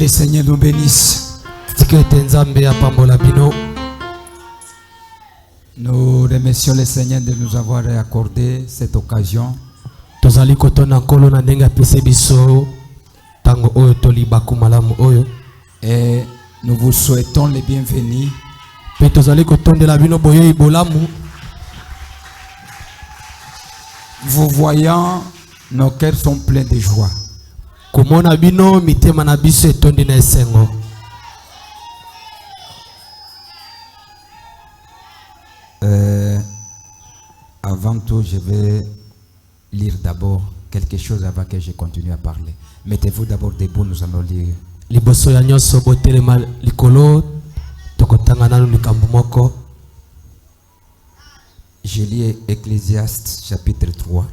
le Seigneur nous bénisse. Nous remercions le Seigneur de nous avoir accordé cette occasion. Et nous vous souhaitons les bienvenus. Vous voyant, nos cœurs sont pleins de joie. Avant tout, je vais lire d'abord quelque chose avant que je continue à parler. Mettez-vous d'abord debout, nous allons lire. Je lis Ecclésiaste chapitre 3.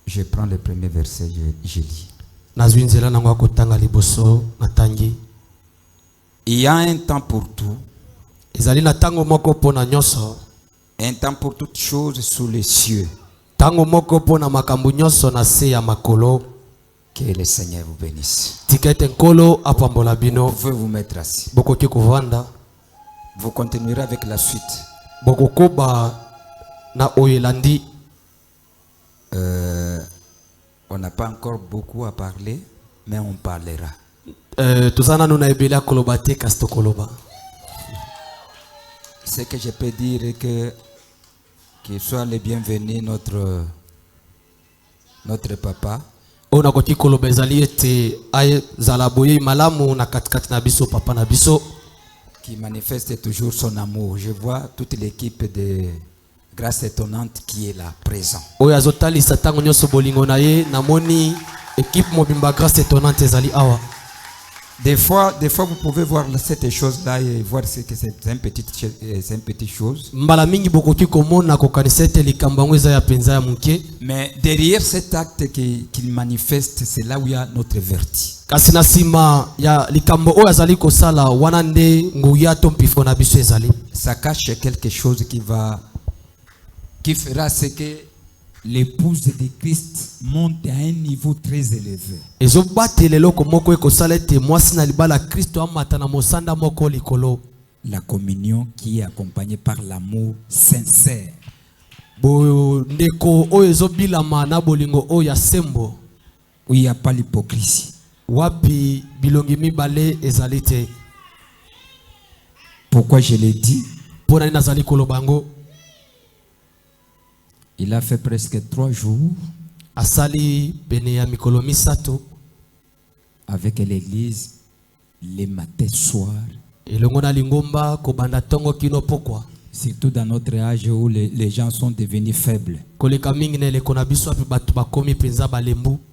Je prends le premier verset, je lis. Il y a un temps pour tout, un temps pour toutes choses sous les cieux. Que le Seigneur vous bénisse. Vous pouvez vous mettre assis. Vous continuerez avec la suite. On n'a pas encore beaucoup à parler, mais on parlera. Ce que je peux dire est que soit le bienvenu notre papa. Qui manifeste toujours son amour. Je vois toute l'équipe de Grâce Étonnante qui est là, présent. Des fois, vous pouvez voir cette chose-là et voir que c'est une petite chose. Mais derrière cet acte qu'il manifeste, c'est là où il y a notre vertu. Ça cache quelque chose qui fera ce que l'épouse de Christ monte à un niveau très élevé. La communion qui est accompagnée par l'amour sincère. Où il n'y a pas l'hypocrisie. Pourquoi je l'ai dit? Il a fait presque 3 jours avec l'église les matins soirs. Surtout dans notre âge où les gens sont devenus faibles.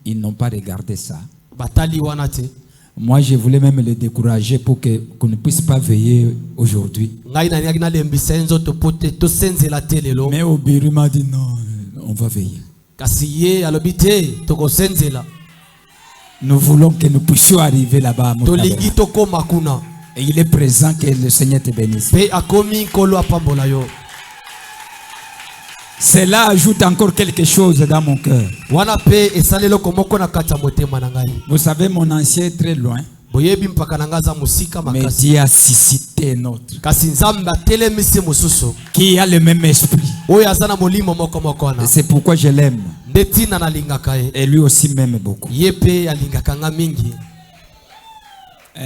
Ils n'ont pas regardé ça. Moi, je voulais même les décourager pour qu'on ne puisse pas veiller aujourd'hui. Mais Obiru m'a dit non, on va veiller. Nous voulons que nous puissions arriver là-bas. Et il est présent, que le Seigneur te bénisse. Cela ajoute encore quelque chose dans mon cœur. Vous savez, mon ancien est très loin. Mais Dieu a suscité un autre qui a le même esprit. Et c'est pourquoi je l'aime. Et lui aussi m'aime beaucoup.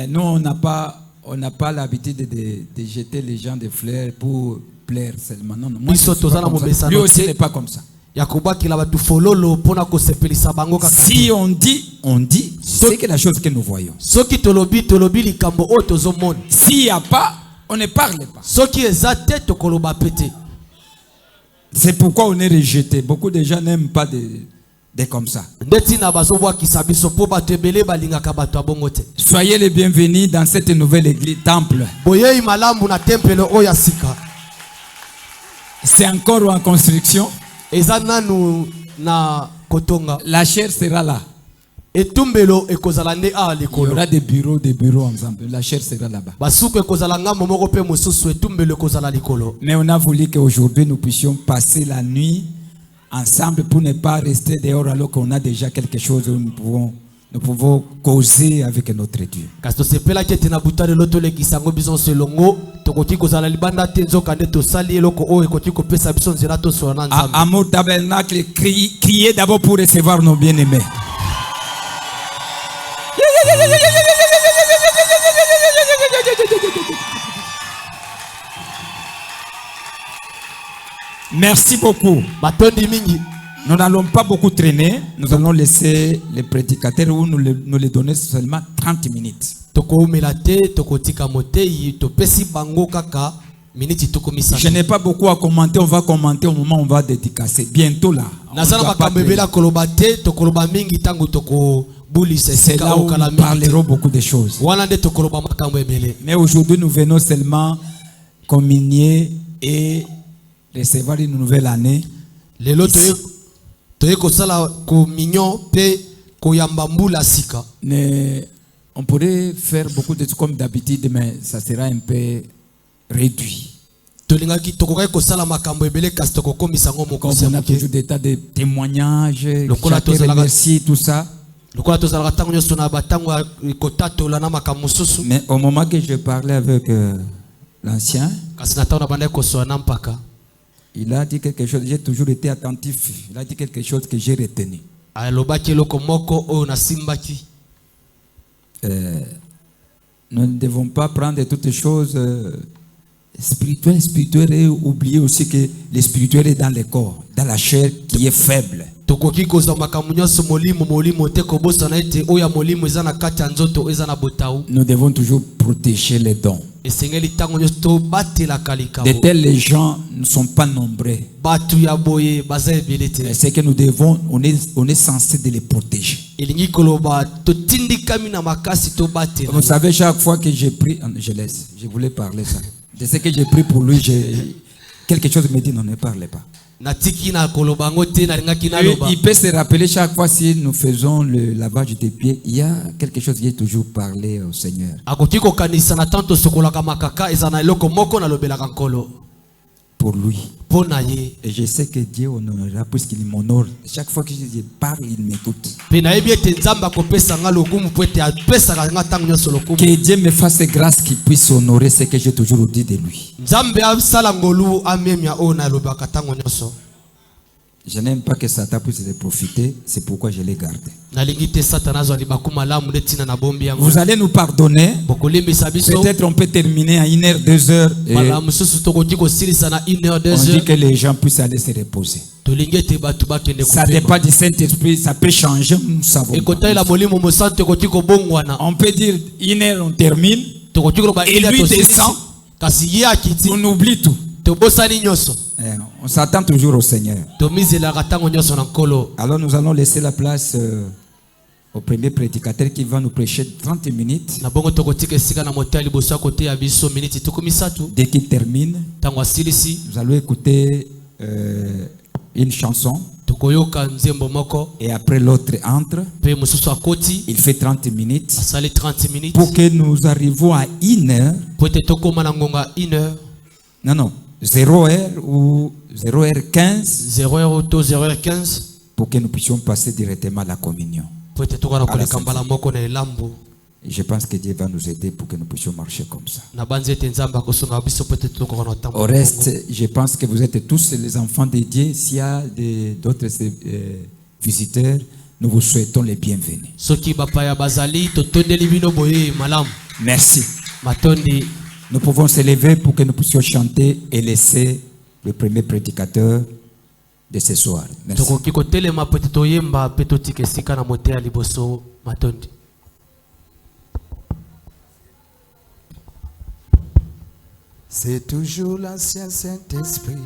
Nous, on n'a pas l'habitude de jeter les gens des fleurs pour plaire seulement. Non, moi, lui aussi n'est pas comme ça. Si on dit, c'est que la chose que nous voyons. S'il n'y a pas, on ne parle pas. C'est pourquoi on est rejeté. Beaucoup de gens n'aiment pas des comme ça. Soyez les bienvenus dans cette nouvelle église, temple. C'est encore en construction. La chair sera là. Il y aura des bureaux ensemble. La chair sera là-bas. Mais on a voulu qu'aujourd'hui nous puissions passer la nuit ensemble pour ne pas rester dehors alors qu'on a déjà quelque chose où nous pouvons causer avec notre Dieu. Amour Tabernacle, criez d'abord pour recevoir nos bien-aimés. Merci beaucoup. Nous n'allons pas beaucoup traîner. Nous allons laisser les prédicateurs où nous les donner seulement 30 minutes. Je n'ai pas beaucoup à commenter. On va commenter au moment où on va dédicacer. Bientôt là. C'est là où nous parlerons beaucoup de choses. Mais aujourd'hui, nous venons seulement communier et recevoir une nouvelle année. On pourrait faire beaucoup de choses comme d'habitude, mais ça sera un peu réduit. Comme on a toujours des tas de témoignages, chacun remercie, tout ça. Mais au moment que je parlais avec l'ancien, il a dit quelque chose, j'ai toujours été attentif. Il a dit quelque chose que j'ai retenu. Nous ne devons pas prendre toutes les choses spirituelles et oublier aussi que le spirituel est dans le corps, dans la chair qui est faible. Nous devons toujours protéger les dons. De tels gens ne sont pas nombreux. C'est que nous devons, on est censé de les protéger. Vous savez, chaque fois que j'ai pris, je laisse, je voulais parler ça. De ce que j'ai pris pour lui, quelque chose me dit non, ne parlez pas. Il peut se rappeler chaque fois si nous faisons le lavage des pieds, il y a quelque chose qui est toujours parlé au Seigneur. Pour lui. Et je sais que Dieu honorera puisqu'il m'honore. Chaque fois que je parle, il m'écoute. Que Dieu me fasse grâce qu'il puisse honorer ce que j'ai toujours dit de lui. Je n'aime pas que Satan puisse en profiter, c'est pourquoi je l'ai gardé. Vous allez nous pardonner. Peut-être on peut terminer à 1h, 2h. On dit que les gens puissent aller se reposer. Ça dépend du Saint-Esprit, ça peut changer, nous savons. On peut dire 1h on termine, et lui descend, on oublie tout. On s'attend toujours au Seigneur. Alors nous allons laisser la place au premier prédicateur qui va nous prêcher 30 minutes. Dès qu'il termine, nous allons écouter une chanson. Et après l'autre entre. Il fait 30 minutes. Pour que nous arrivions à 1h. Non. 0h ou 0h15. 0h15. Pour que nous puissions passer directement à la communion. Je pense que Dieu va nous aider pour que nous puissions marcher comme ça. Au reste, je pense que vous êtes tous les enfants de Dieu. S'il y a d'autres visiteurs, nous vous souhaitons les bienvenus. Merci. Nous pouvons se lever pour que nous puissions chanter et laisser le premier prédicateur de ce soir. Merci. C'est toujours l'ancien Saint-Esprit.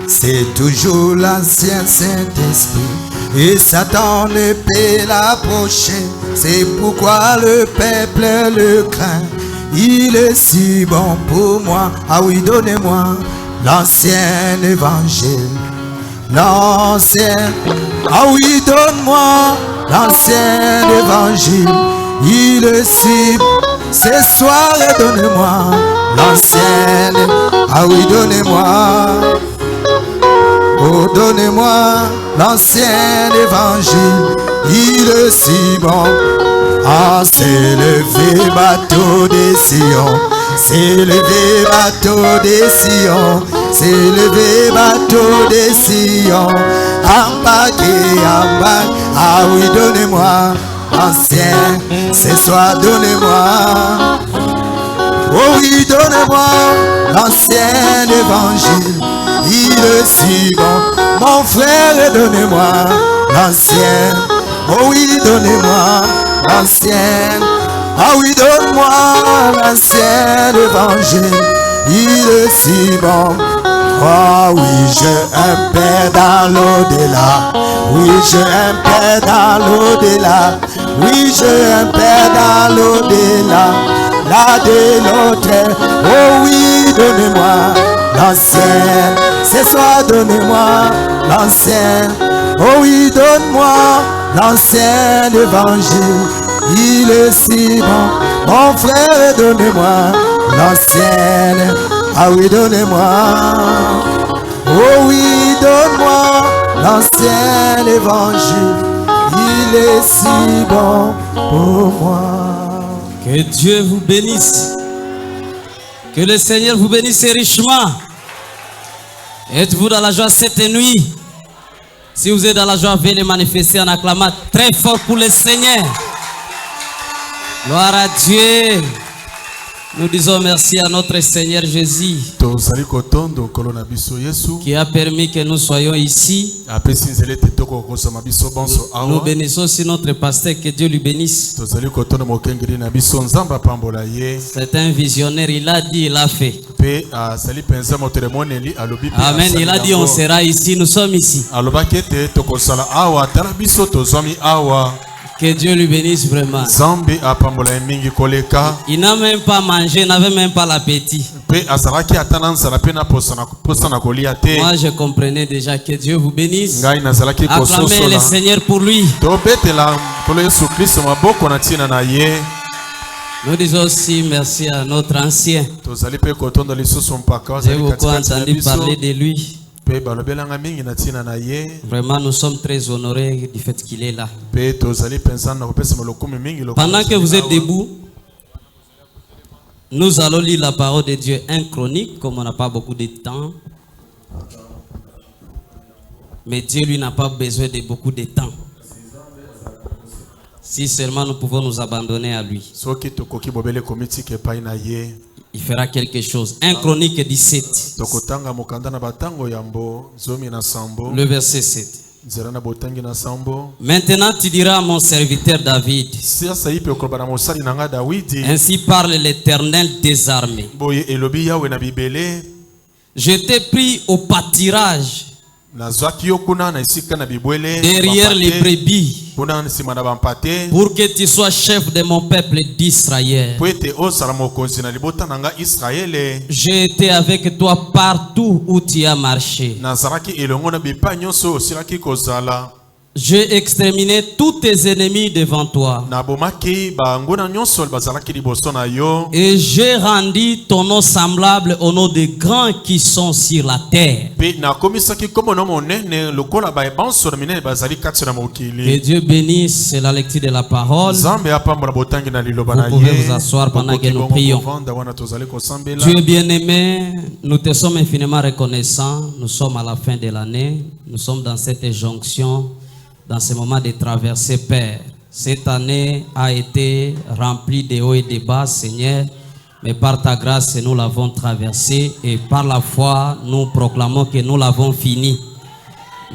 C'est toujours l'ancien Saint-Esprit Et Satan ne peut l'approcher. C'est pourquoi le peuple le craint. Il est si bon pour moi. Ah oui, donnez-moi l'ancien évangile. L'ancien. Ah oui, donne-moi l'ancien évangile. Il est si bon. Ce soir, donnez-moi l'ancien. Ah oui, donnez-moi. Oh, donnez-moi l'ancien évangile. Il est si bon. Ah, c'est levé bateau des Sion. C'est levé bateau des Sion. C'est levé bateau des Sion. Embarqué, embarqué. Ah oui, donnez-moi l'ancien. Ce soir, donnez-moi. Oh oui, donnez-moi l'ancien évangile. Il est si bon. Mon frère, donnez-moi l'ancien. Oh oui, donnez-moi l'ancien. Ah oui, donne-moi l'ancien évangile. Il est si bon. Oh oui, j'ai un père dans l'au-delà. Oui, j'ai un père dans l'au-delà. Oui, j'ai un père dans l'au-delà. Là de l'autre. Oh oui, donnez-moi l'ancien. Ce soir, donnez-moi l'ancien. Oh oui, donne-moi l'ancien évangile. Il est si bon. Mon frère, donnez-moi l'ancien. Ah oui, donnez-moi. Oh oui, donne-moi l'ancien évangile. Il est si bon pour moi. Que Dieu vous bénisse. Que le Seigneur vous bénisse richement. Êtes-vous dans la joie cette nuit? Si vous êtes dans la joie, venez manifester en acclamant très fort pour le Seigneur. Gloire à Dieu. Nous disons merci à notre Seigneur Jésus qui a permis que nous soyons ici. Nous bénissons aussi notre pasteur, que Dieu lui bénisse. C'est un visionnaire, il a dit, il a fait. Amen, il a dit on sera ici, nous sommes ici. Que Dieu lui bénisse vraiment. Il n'a même pas mangé, il n'avait même pas l'appétit. Moi, je comprenais déjà. Que Dieu vous bénisse. Acclamez le Seigneur pour lui. Nous disons aussi merci à notre ancien. J'ai beaucoup entendu parler de lui. Vraiment, nous sommes très honorés du fait qu'il est là. Pendant que vous êtes debout, nous allons lire la parole de Dieu, 1 Chronique, comme on n'a pas beaucoup de temps. Mais Dieu, lui, n'a pas besoin de beaucoup de temps. Si seulement nous pouvons nous abandonner à lui, il fera quelque chose. 1 Chronique 17. Le verset 7. Maintenant tu diras à mon serviteur David, ainsi parle l'Éternel des armées. Je t'ai pris au pâturage derrière les brebis pour que tu sois chef de mon peuple d'Israël. J'ai été avec toi partout où tu as marché. J'ai exterminé tous tes ennemis devant toi. Et j'ai rendu ton nom semblable au nom des grands qui sont sur la terre. Que Dieu bénisse la lecture de la parole. Vous pouvez vous asseoir pendant que nous prions. Dieu bien-aimé, nous te sommes infiniment reconnaissants. Nous sommes à la fin de l'année. Nous sommes dans cette jonction. Dans ce moment de traversée, Père, cette année a été remplie de hauts et de bas, Seigneur, mais par ta grâce, nous l'avons traversée et par la foi, nous proclamons que nous l'avons fini.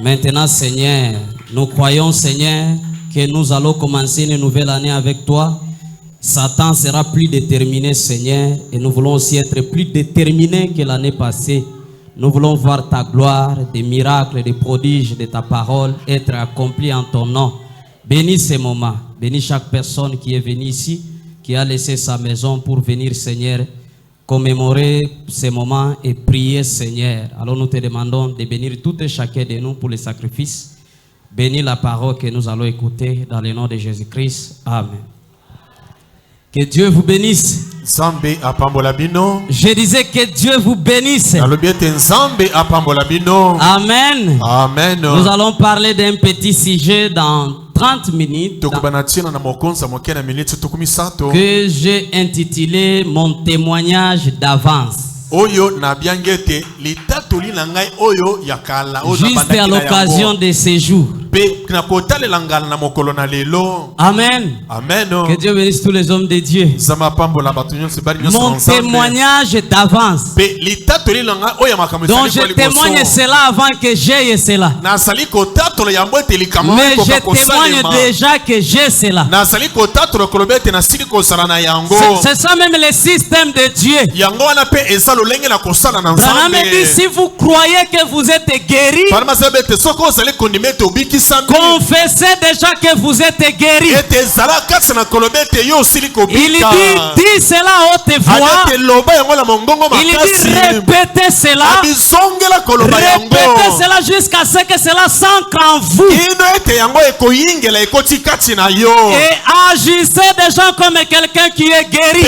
Maintenant, Seigneur, nous croyons, Seigneur, que nous allons commencer une nouvelle année avec toi. Satan sera plus déterminé, Seigneur, et nous voulons aussi être plus déterminés que l'année passée. Nous voulons voir ta gloire, des miracles, des prodiges de ta parole être accomplis en ton nom. Bénis ces moments. Bénis chaque personne qui est venue ici, qui a laissé sa maison pour venir, Seigneur, commémorer ces moments et prier, Seigneur. Alors nous te demandons de bénir tout et chacun de nous pour les sacrifices. Bénis la parole que nous allons écouter dans le nom de Jésus-Christ. Amen. Que Dieu vous bénisse. Je disais que Dieu vous bénisse. Amen. Amen. Nous allons parler d'un petit sujet dans 30 minutes que j'ai intitulé mon témoignage d'avance. Juste à l'occasion de ces jours. Amen. Amen. Que Dieu bénisse tous les hommes de Dieu. Mon témoignage d'avance. Donc je témoigne cela avant que j'aie cela. Mais je témoigne déjà que j'ai cela. C'est ça même le système de Dieu. Branham dit, si vous croyez que vous êtes guéri, confessez déjà que vous êtes guéri. Il dit, dis cela à haute voix. Il dit, répétez cela. Répétez cela jusqu'à ce que cela s'ancre en vous. Et agissez déjà comme quelqu'un qui est guéri.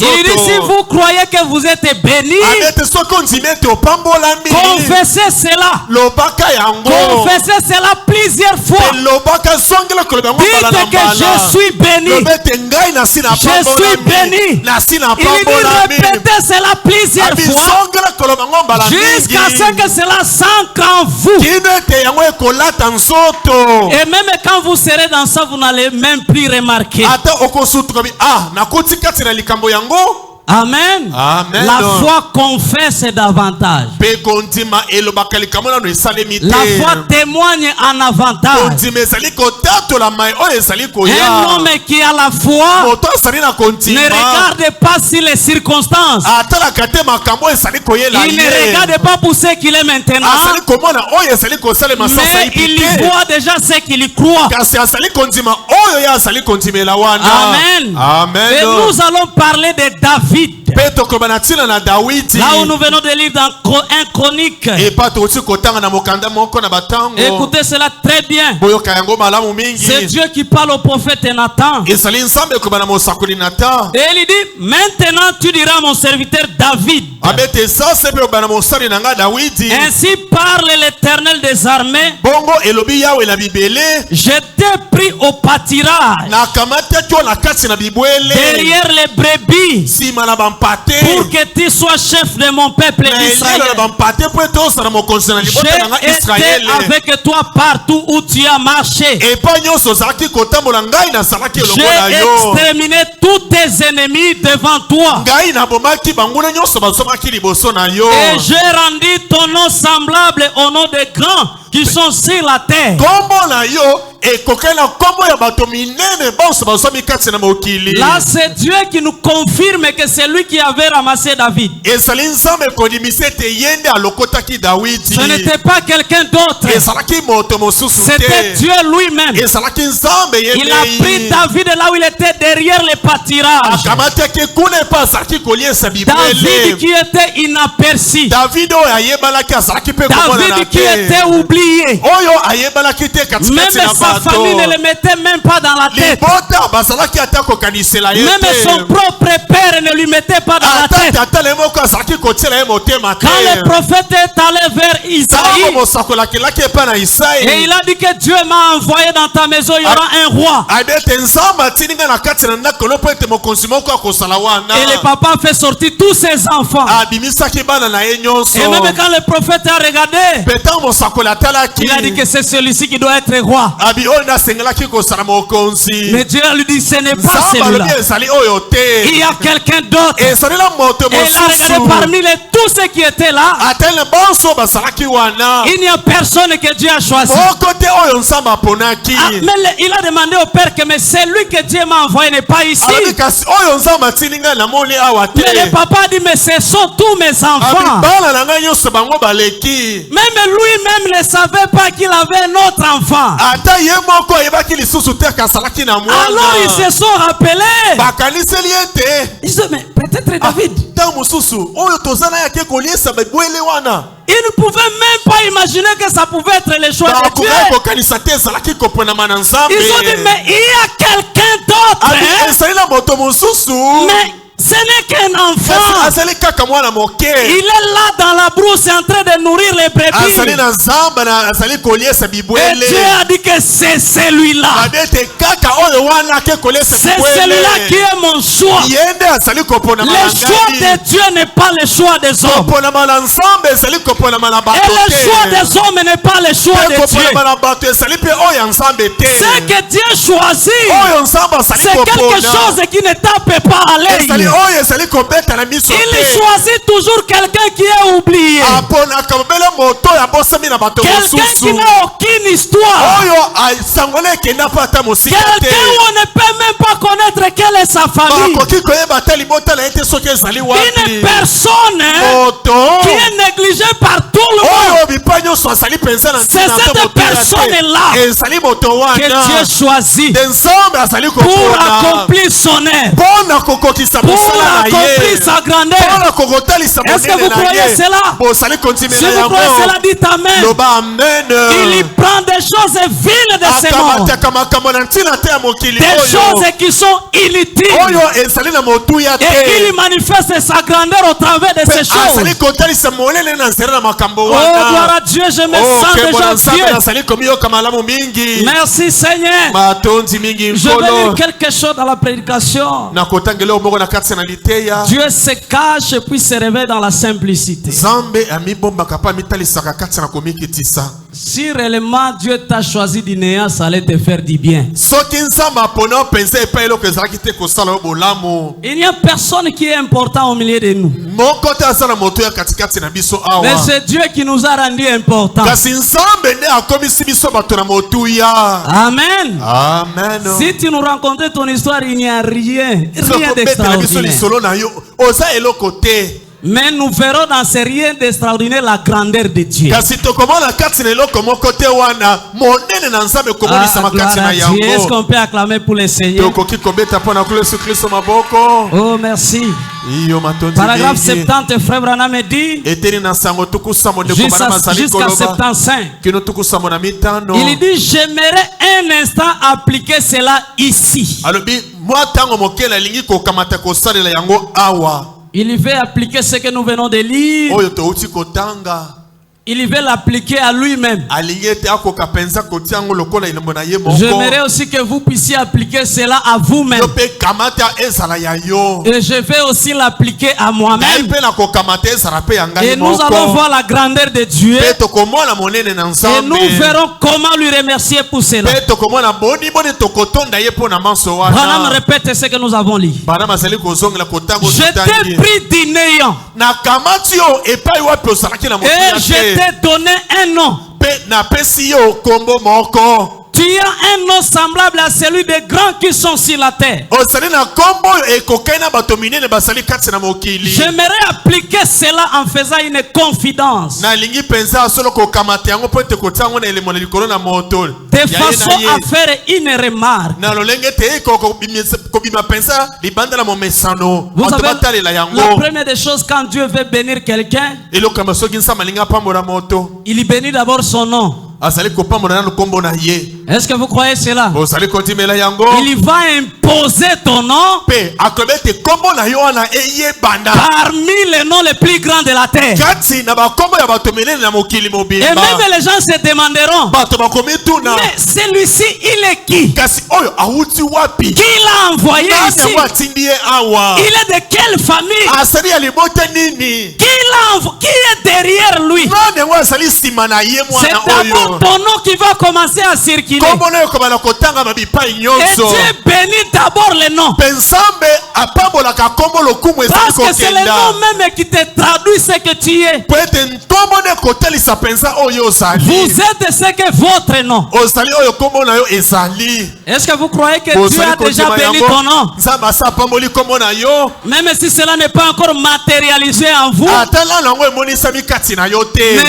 Il dit, si vous croyez que vous êtes béni, confessez cela. Confessez cela plusieurs fois. Dites que je suis béni. Je suis béni. Il dit, répétez cela plusieurs fois jusqu'à ce que cela s'ancre en vous. Et même quand vous serez dans ça, vous n'allez même plus remarquer. Amen. Amen. La foi confesse davantage. La foi témoigne en avantage. Un homme qui a la foi ne regarde pas si les circonstances. Il ne regarde pas pour ce qu'il est maintenant. Mais il voit déjà ce qu'il croit. Amen. Amen. Et nous allons parler de David. Là où nous venons de lire dans 1 Chronique. Écoutez cela très bien. C'est Dieu qui parle au prophète Nathan. Et il dit, maintenant tu diras à mon serviteur David. Ainsi parle l'Éternel des armées. Je t'ai pris au pâturage derrière les brebis pour que tu sois chef de mon peuple Israël. J'ai été avec toi partout où tu as marché. J'ai exterminé tous tes ennemis devant toi. Et j'ai rendu ton nom semblable au nom des grands qui sont sur la terre. Là, c'est Dieu qui nous confirme que c'est lui qui avait ramassé David. Ce n'était pas quelqu'un d'autre. C'était Dieu lui-même. Il a pris David là où il était derrière les pâturages. David qui était inaperçu. David qui était oublié. Même sa famille ne le mettait même pas dans la tête. Même son propre père ne lui mettait pas dans la tête. Quand le prophète est allé vers Isaïe, et il a dit que Dieu m'a envoyé dans ta maison, il y aura un roi. Et le papa fait sortir tous ses enfants. Et même quand le prophète a regardé, il a dit que c'est celui-ci qui doit être roi. Mais Dieu lui dit, ce n'est pas celui-là. Il y a quelqu'un d'autre. Et il a regardé parmi tous ceux qui étaient là. Il n'y a personne que Dieu a choisi. Mais il a demandé au Père que mais celui que Dieu m'a envoyé n'est pas ici. Mais le papa a dit mais ce sont tous mes enfants. Même lui-même ne savait pas qu'il avait un autre enfant. Alors ils se sont rappelés. Ils se disent mais peut-être David. Ils ne pouvaient même pas imaginer que ça pouvait être le choix de Dieu. Ils ont dit mais il y a quelqu'un d'autre. Mais ce n'est qu'un enfant. Il est là dans la brousse en train de nourrir les brebis. Et Dieu a dit que c'est celui-là. C'est celui-là qui est mon choix. Le choix de Dieu n'est pas le choix des hommes. Et le choix des hommes n'est pas le choix de Dieu. Ce que Dieu choisit, c'est quelque chose qui ne tape pas à l'œil. Il choisit toujours quelqu'un qui est oublié. Quelqu'un qui n'a aucune histoire. Quelqu'un où on ne peut même pas connaître quelle est sa famille. Une personne qui est négligée par tout le monde. C'est cette personne-là que Dieu choisit pour accomplir son œuvre. Pour accomplir sa grandeur. Est-ce que vous croyez cela? Si vous croyez cela, dites Amen. Il prend des choses viles de ce monde, des choses qui sont inutiles, et il manifeste sa grandeur au travers de ces choses. Oh gloire à Dieu, je me sens déjà Dieu. Merci Seigneur. Je vais lire quelque chose dans la prédication. Dieu se cache et puis se révèle dans la simplicité. Si réellement Dieu t'a choisi du néant, ça allait te faire du bien. Il n'y a personne qui est important au milieu de nous. Mais c'est Dieu qui nous a rendu importants. Amen. Amen. Si tu nous racontais ton histoire, il n'y a rien d'extraordinaire. Mais nous verrons dans ce rien d'extraordinaire la grandeur de Dieu. Est-ce qu'on peut acclamer pour le Seigneur? Oh merci. Paragraphe 70, Frère Branham dit jusqu'à 75. Il dit j'aimerais un instant appliquer cela ici. Il veut appliquer ce que nous venons de lire. Il veut l'appliquer à lui-même. J'aimerais aussi que vous puissiez appliquer cela à vous-même. Et je vais aussi l'appliquer à moi-même. Et nous allons voir la grandeur de Dieu. Et nous verrons comment lui remercier pour cela. Branham répète ce que nous avons lu. J'étais pris du néant. Et j'étais donné un nom. Tu as un nom semblable à celui des grands qui sont sur la terre. J'aimerais appliquer cela en faisant une confidence. De façon à faire une remarque. Vous savez, la première des choses quand Dieu veut bénir quelqu'un, il bénit d'abord son nom. Est-ce que vous croyez cela? Il va imposer ton nom parmi les noms les plus grands de la terre. Et même les gens se demanderont, mais celui-ci il est qui? Qui l'a envoyé ici? Il est de quelle famille? Qui est derrière lui? C'est d'abord ton nom qui va commencer à circuler. défilé. Et Dieu bénit d'abord les noms. Parce que c'est les noms même qui te traduisent ce que tu es. Vous êtes ce que votre nom. Est-ce que vous croyez que Dieu a déjà béni ton nom? Même si cela n'est pas encore matérialisé en vous. Mais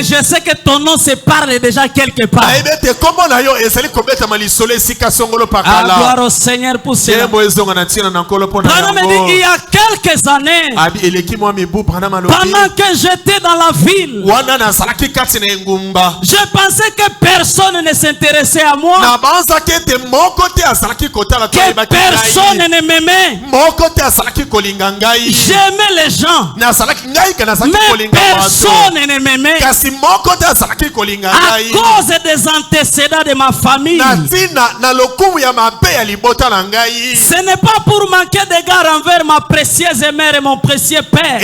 je sais que ton nom se parle déjà quelque part. Gloire au Seigneur pour cela. Branham me dit il y a quelques années, pendant que j'étais dans la ville, je pensais que personne ne s'intéressait à moi, que personne ne m'aimait. J'aimais les gens, mais personne ne m'aimait à cause des antécédents de ma famille. Ce n'est pas pour manquer d'égard envers ma précieuse mère et mon précieux père.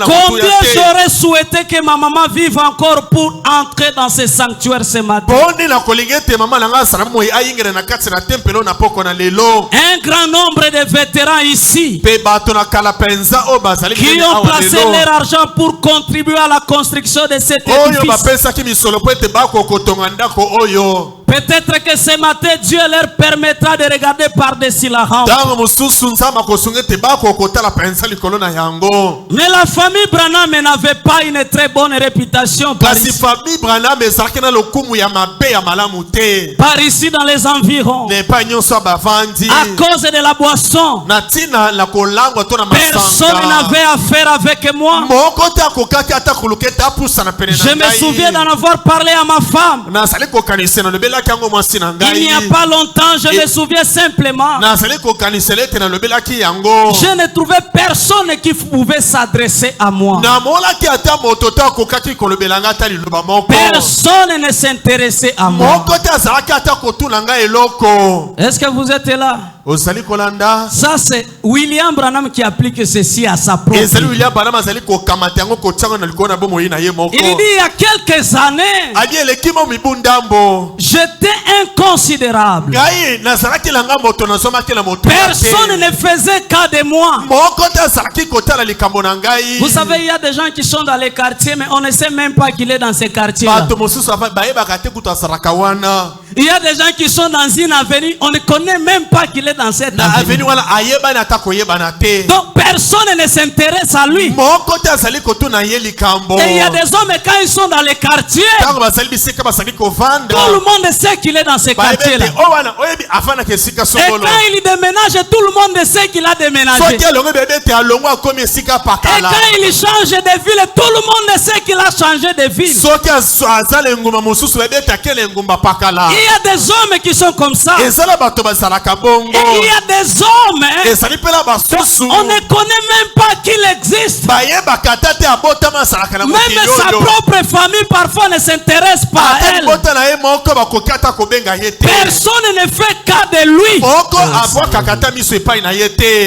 Combien j'aurais souhaité que ma maman vive encore pour entrer dans ce sanctuaire ce matin. Un grand nombre de vétérans ici qui ont placé leur argent pour contribuer à la construction de cet édifice. Peut-être que ce matin, Dieu leur permettra de regarder par-dessus la rampe. Mais la famille Branham n'avait pas une très bonne réputation par ici dans les environs. À cause de la boisson, personne n'avait affaire avec moi. Je me souviens d'en avoir parlé à ma femme. Il n'y a pas longtemps, je me souviens simplement, je ne trouvais personne qui pouvait s'adresser à moi. Personne ne s'intéressait à moi. Est-ce que vous êtes là? Ça c'est William Branham qui applique ceci à sa propre vie. Il dit il y a quelques années, j'étais inconsidérable. Personne ne faisait cas de moi. Vous savez, il y a des gens qui sont dans les quartiers, mais on ne sait même pas qu'il est dans ces quartiers-là. Il y a des gens qui sont dans une avenue, on ne connaît même pas qu'il est dans cette avenue. Donc personne ne s'intéresse à lui. Et il y a des hommes, quand ils sont dans les quartiers, tout le monde sait qu'il est dans ces quartiers-là. Et quand il déménage, tout le monde sait qu'il a déménagé. Et quand il change de ville, tout le monde sait qu'il a changé de ville. Il y a des hommes qui sont comme ça. Et il y a des hommes, on ne connaît même pas qu'il existe. Même sa propre famille parfois ne s'intéresse pas à elle. Personne ne fait cas de lui.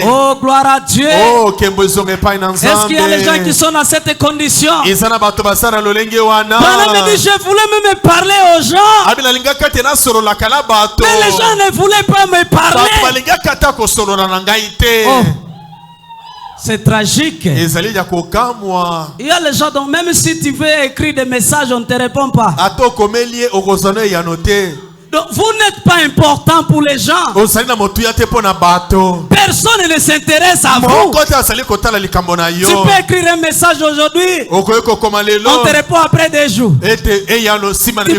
Oh, gloire à Dieu. Est-ce qu'il y a des gens qui sont dans cette condition? Branham me dit, je voulais même parler aux gens, mais les gens ne voulaient pas me parler. Oh, c'est tragique. Il y a les gens dont même si tu veux écrire des messages, on ne te répond pas. Donc vous n'êtes pas important pour les gens. Personne ne s'intéresse à vous. Tu peux écrire un message aujourd'hui, on te répond après 2 jours. Tu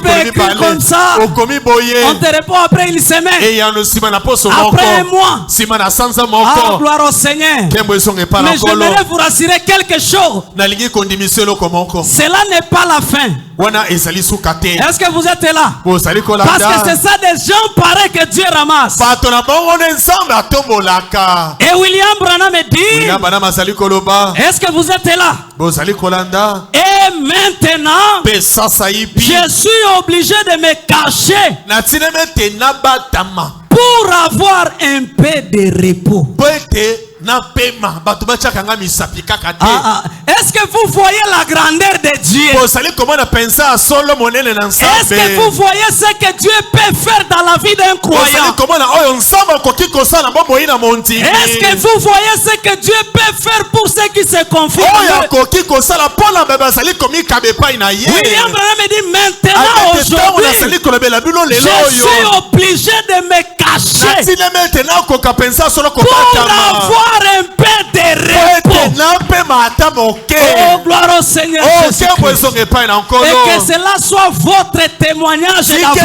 peux écrire comme ça, on te répond après une semaine, après 1 mois. Ah, gloire au Seigneur. Mais j'aimerais vous rassurer quelque chose. Cela n'est pas la fin. Est-ce que vous êtes là? Parce que c'est ça des gens pareils que Dieu ramasse. Et William Branham me dit, est-ce que vous êtes là? Et maintenant, je suis obligé de me cacher pour avoir un peu de repos. Est-ce que vous voyez la grandeur de Dieu? Est-ce que vous voyez ce que Dieu peut faire dans la vie d'un croyant? Est-ce que vous voyez ce que Dieu peut faire pour ceux qui se confient? William Branham dit maintenant aujourd'hui, je suis obligé de me cacher pour avoir un peu de repos. Oh, gloire au Seigneur Jésus-Christ. Et que cela soit votre témoignage d'avance.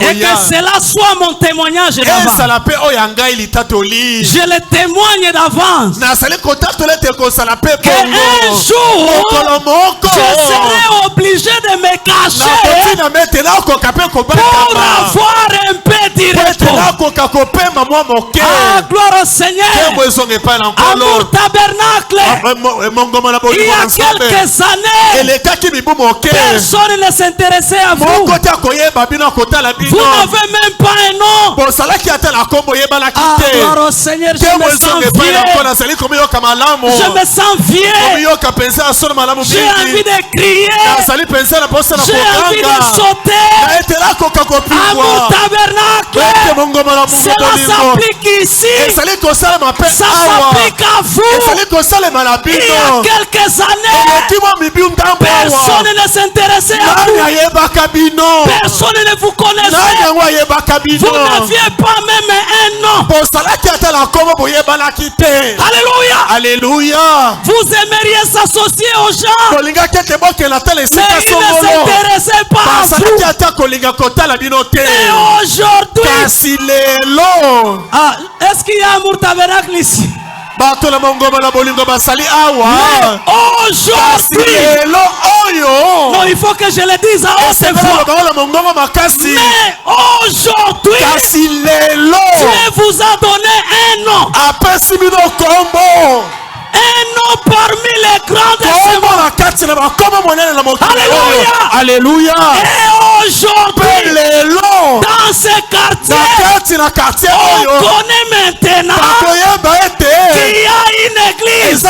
Et que cela soit mon témoignage d'avance. Je le témoigne d'avance. Qu'un jour, je serai obligé de me cacher pour avoir un peu de repos. Ah, gloire au Seigneur. Amour Tabernacle. Il y a quelques années, personne ne s'intéressait à vous. Vous n'avez même pas un nom. Ah, gloire au Seigneur, je me sens vieux. Je me sens vieux. J'ai envie de crier. J'ai envie de sauter. Amour Tabernacle. Cela s'applique ici. Ça s'applique à vous. Il y a quelques années, personne ne s'intéressait à vous. Personne ne vous connaissait. Vous n'aviez pas même un nom. Alléluia. Alléluia. Vous aimeriez s'associer aux gens, mais ils ne s'intéressaient pas à vous. Et aujourd'hui, est-ce qu'il y a un Amour Tabernacle ici? Aujourd'hui, non, il faut que je le dise à haute voix. Mais aujourd'hui, Dieu vous a donné un nom. Un nom parmi les grands de ce monde. Alléluia. Alléluia. Et aujourd'hui, dans ce quartier, on connaît maintenant qu'il y a une église.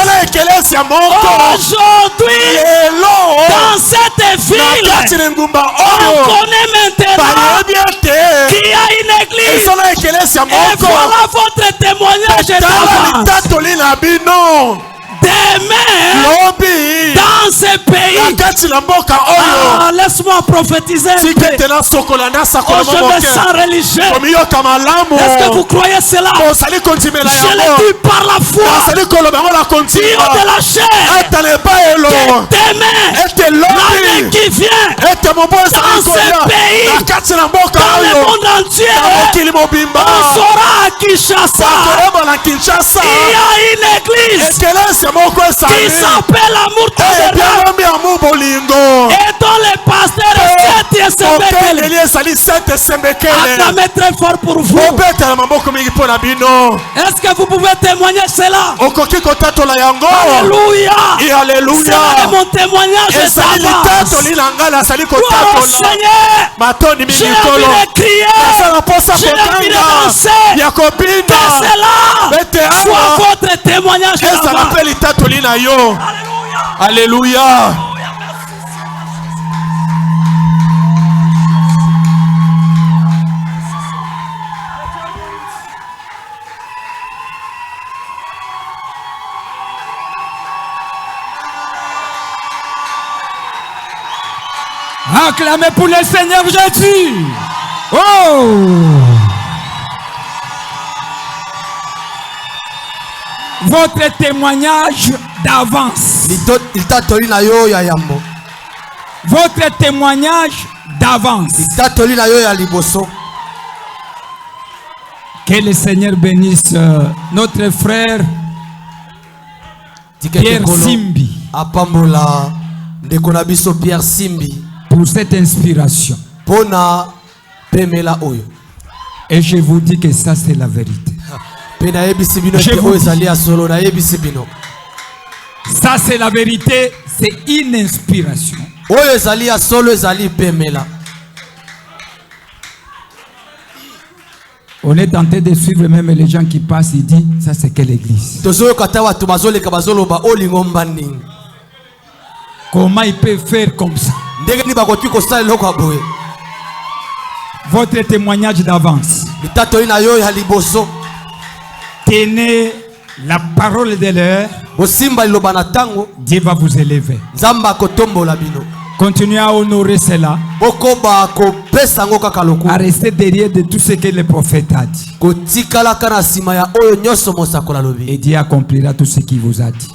Aujourd'hui, dans cette ville, on connaît maintenant qu'il y a une église. Et voilà votre témoignage d'avance. Demain, dans ce pays, laisse-moi prophétiser un peu. Je me sens religieux. Est-ce que vous croyez cela? Je le dis par la foi. Dieu de la chair. Demain, l'année qui vient, dans ce pays, dans le monde entier, on sera à Kinshasa. Il y a une église qui s'appelle Amour Tabernacle, et dont le pasteur acclamez très fort pour vous. Est-ce que vous pouvez témoigner cela? Alléluia. C'est mon témoignage d'avance. Gloire au Seigneur. J'ai envie de crier. J'ai envie de danser. Que cela soit votre témoignage d'avance. Alléluia. Alléluia. Acclamez pour le Seigneur Jésus. Oh! Votre témoignage d'avance. Votre témoignage d'avance. Que le Seigneur bénisse notre frère Pierre Simbi pour cette inspiration. Et je vous dis que ça c'est la vérité. Ça c'est la vérité, c'est une inspiration. On est tenté de suivre même les gens qui passent, ils disent, ça c'est quelle église? Comment ils peuvent faire comme ça? Votre témoignage d'avance. Tenez la parole de l'heure. Dieu va vous élever. Continuez à honorer cela. À rester derrière de tout ce que le prophète a dit. Et Dieu accomplira tout ce qu'il vous a dit.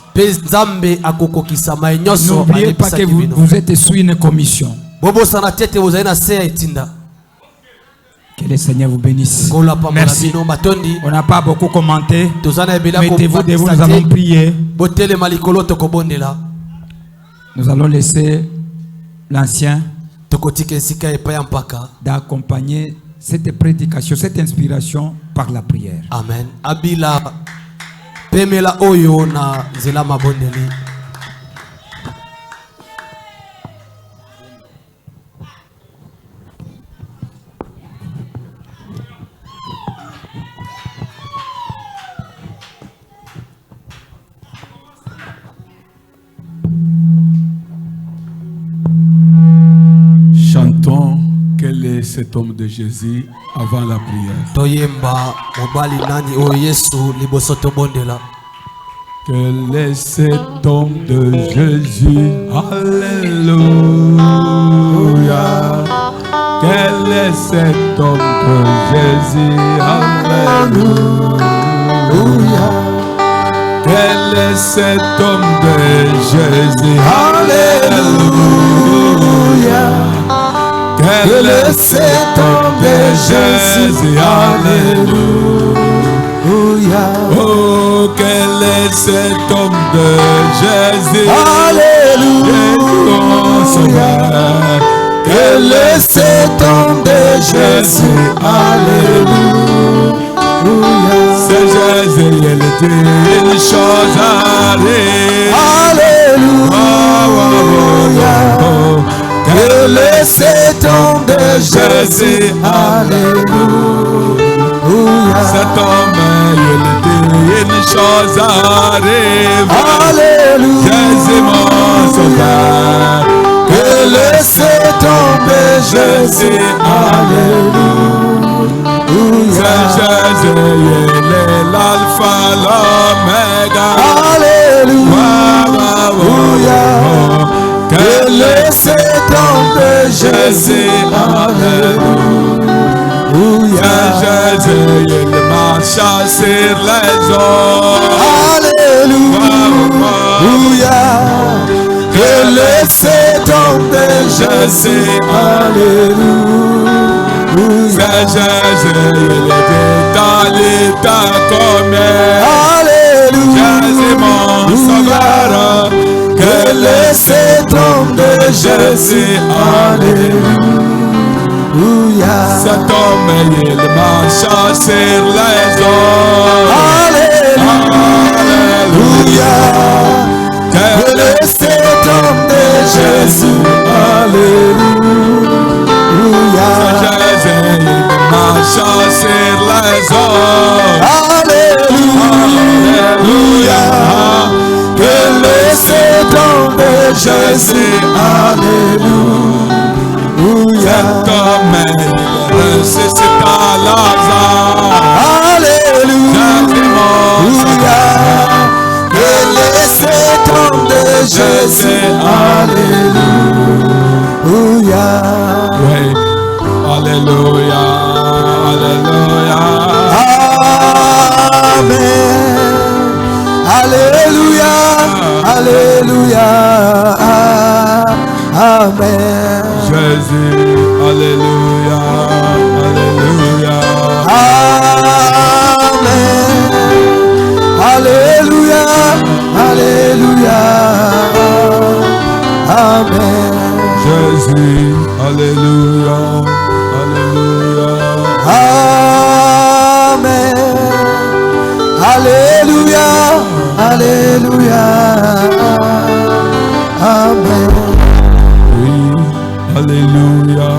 N'oubliez pas que vous êtes sous une commission. Que le Seigneur vous bénisse. Merci. On n'a pas beaucoup commenté. Mettez-vous debout, nous allons prier. Nous allons laisser l'ancien d'accompagner cette prédication, cette inspiration par la prière. Amen. Abila pemela oyo na zela mabondeli. Chantons quel est cet homme de Jésus avant la prière. Quel est cet homme de Jésus? Alléluia. Quel est cet homme de Jésus? Alléluia. Quel est cet homme de Jésus? Alléluia. Quel est cet homme de Jésus? Alléluia. Oh, quel est cet homme de Jésus? Alléluia. Quel est cet homme de Jésus? Alléluia. C'est Jésus, il dit une chose arrive. Alléluia. Quel est cet homme de Jésus? Alléluia. Cet homme, il dit une chose arrive. Alléluia. Jésus mon sauveur. Quel est cet homme de Jésus? Alléluia. C'est Jésus, il est l'alpha, l'oméga. Alléluia. Quel est cet homme de Jésus? Alléluia. Jésus, il marche sur les eaux. Alléluia. Quel est cet homme de Jésus? Alléluia. Jésus, il est dans l'état commun. Alléluia. Jésus mon sauveur. Quel est cet homme de Jésus? Alléluia. Cet homme, il marche sur les eaux. Alléluia. Quel est cet homme de Jésus? Alléluia. Jésus, il marche sur les eaux. Alléluia. Quel est cet homme de Jésus? Alléluia. Cet homme, il ressuscita Lazare. Alléluia. Quel est cet homme de Jésus? Alléluia. Oui. Alléluia. Alléluia. Amen. Alléluia. Alléluia. Amen. Jésus. Alléluia. Alléluia. Amen. Alléluia. Alléluia. Amen. Jésus. Alléluia. Alléluia. Amen. Alléluia. Alléluia. Amen. Oui. Alléluia.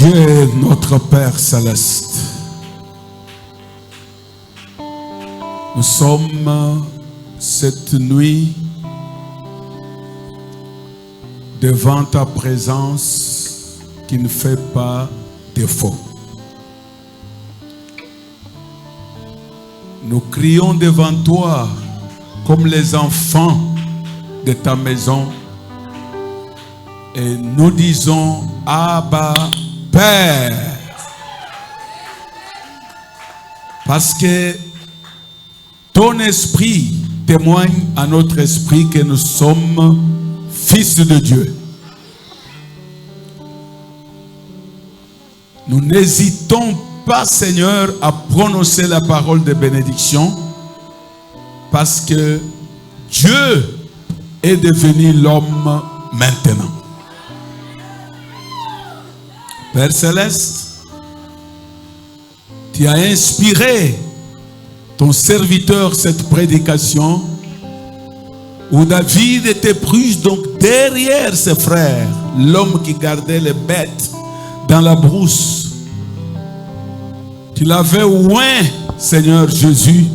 Dieu, notre Père céleste, nous sommes cette nuit devant ta présence qui ne fait pas défaut. Nous crions devant toi comme les enfants de ta maison et nous disons Abba Père, parce que ton esprit témoigne à notre esprit que nous sommes fils de Dieu. Nous n'hésitons pas, Seigneur, à prononcer la parole de bénédiction parce que Dieu est devenu l'homme maintenant. Père Céleste, tu as inspiré ton serviteur cette prédication où David était pris donc derrière ses frères, l'homme qui gardait les bêtes dans la brousse. Tu l'avais oint, Seigneur Jésus,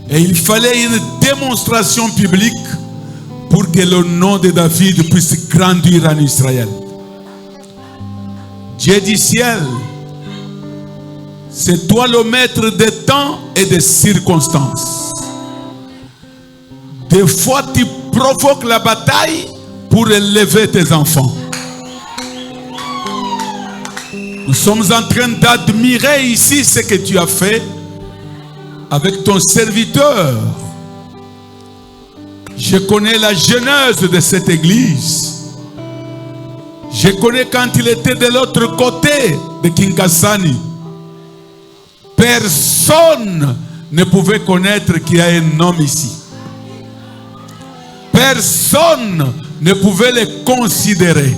et il fallait une démonstration publique pour que le nom de David puisse grandir en Israël. Dieu du ciel, c'est toi le maître des temps et des circonstances. Des fois, tu provoques la bataille pour élever tes enfants. Nous sommes en train d'admirer ici ce que tu as fait avec ton serviteur. Je connais la genèse de cette église. Je connais quand il était de l'autre côté de Kingasani. Personne ne pouvait connaître qu'il y a un homme ici. Personne ne pouvait le considérer.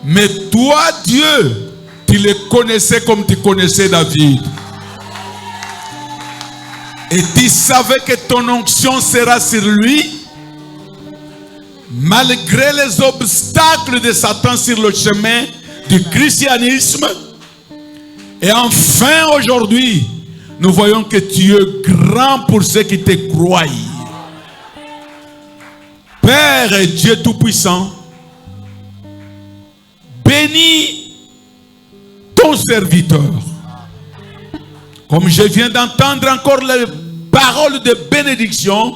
Mais toi, Dieu, tu le connaissais comme tu connaissais David. Et tu savais que ton onction sera sur lui. Malgré les obstacles de Satan sur le chemin du christianisme. Et enfin aujourd'hui, nous voyons que tu es grand pour ceux qui te croient. Père et Dieu Tout-Puissant, bénis ton serviteur. Comme je viens d'entendre encore les paroles de bénédiction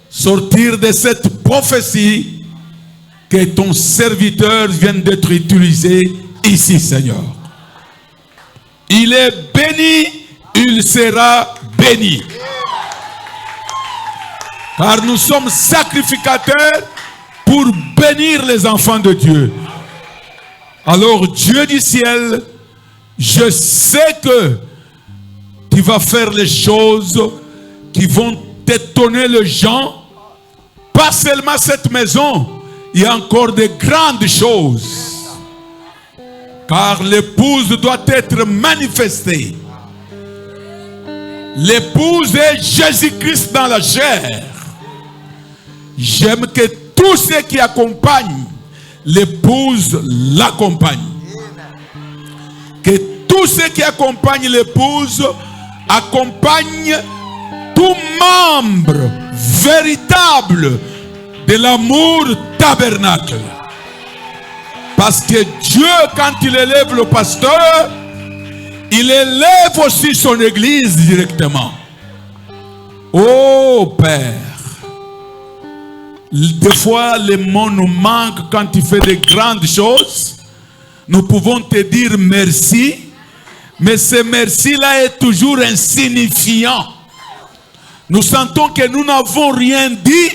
sortir de cette prophétie, que ton serviteur vienne d'être utilisé ici, Seigneur. Il est béni, il sera béni. Car nous sommes sacrificateurs pour bénir les enfants de Dieu. Alors Dieu du ciel, je sais que tu vas faire les choses qui vont étonner les gens. Pas seulement cette maison, il y a encore de grandes choses. Car l'épouse doit être manifestée. L'épouse est Jésus-Christ dans la chair. J'aime que tous ceux qui accompagnent l'épouse l'accompagnent. Que tous ceux qui accompagnent l'épouse accompagnent tout membre véritable de l'amour tabernacle. Parce que Dieu, quand il élève le pasteur, il élève aussi son église directement. Oh Père, des fois les mots nous manquent quand tu fais de grandes choses. Nous pouvons te dire merci, mais ce merci-là est toujours insignifiant. Nous sentons que nous n'avons rien dit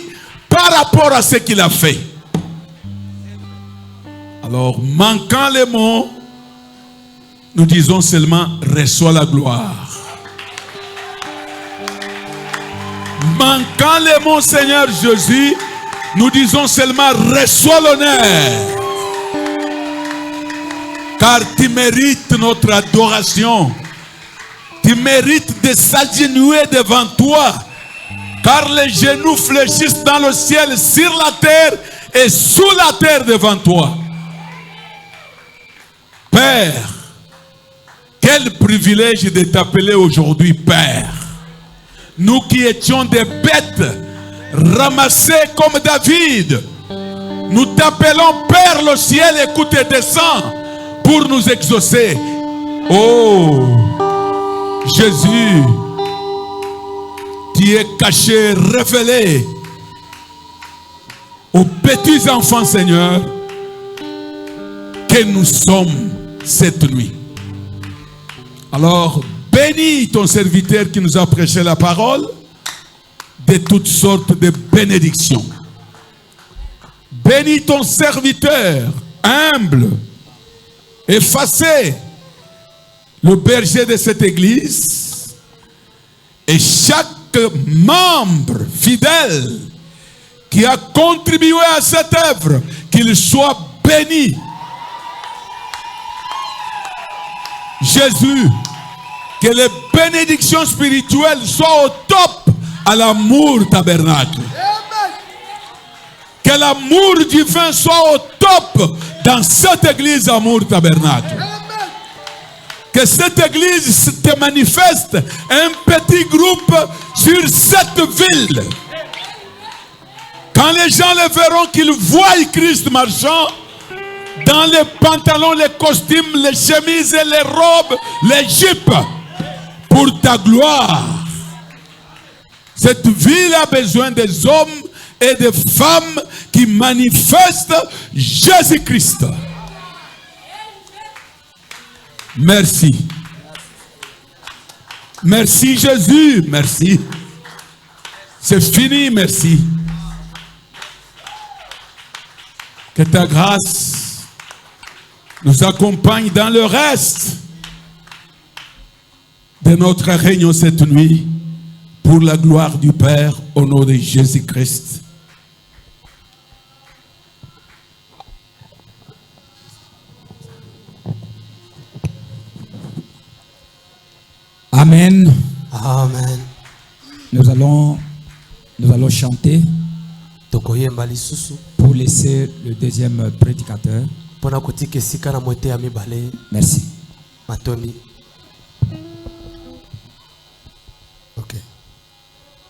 par rapport à ce qu'il a fait. Alors, manquant les mots, nous disons seulement reçois la gloire. Manquant les mots, Seigneur Jésus, nous disons seulement reçois l'honneur. Car tu mérites notre adoration. Tu mérites de s'agenouiller devant toi. Car les genoux fléchissent dans le ciel, sur la terre et sous la terre devant toi. Père, quel privilège de t'appeler aujourd'hui Père. Nous qui étions des bêtes ramassées comme David, nous t'appelons Père, le ciel écoute et descend pour nous exaucer. Oh, Jésus, tu es caché, révélé aux petits enfants, Seigneur, que nous sommes cette nuit. Alors, bénis ton serviteur qui nous a prêché la parole de toutes sortes de bénédictions. Bénis ton serviteur humble, effacé, le berger de cette église, et chaque membre fidèle qui a contribué à cette œuvre, qu'il soit béni. Jésus, que les bénédictions spirituelles soient au top à l'amour tabernacle. Que l'amour divin soit au top dans cette église amour tabernacle. Que cette église te manifeste un petit groupe sur cette ville. Quand les gens le verront, qu'ils voient Christ marchant dans les pantalons, les costumes, les chemises, et les robes, les jupes, pour ta gloire. Cette ville a besoin des hommes et des femmes qui manifestent Jésus-Christ. Merci. Merci Jésus, merci. C'est fini, merci. Que ta grâce nous accompagne dans le reste de notre réunion cette nuit, pour la gloire du Père, au nom de Jésus-Christ. Amen. Amen. Nous allons chanter pour laisser le deuxième prédicateur. Merci. Merci.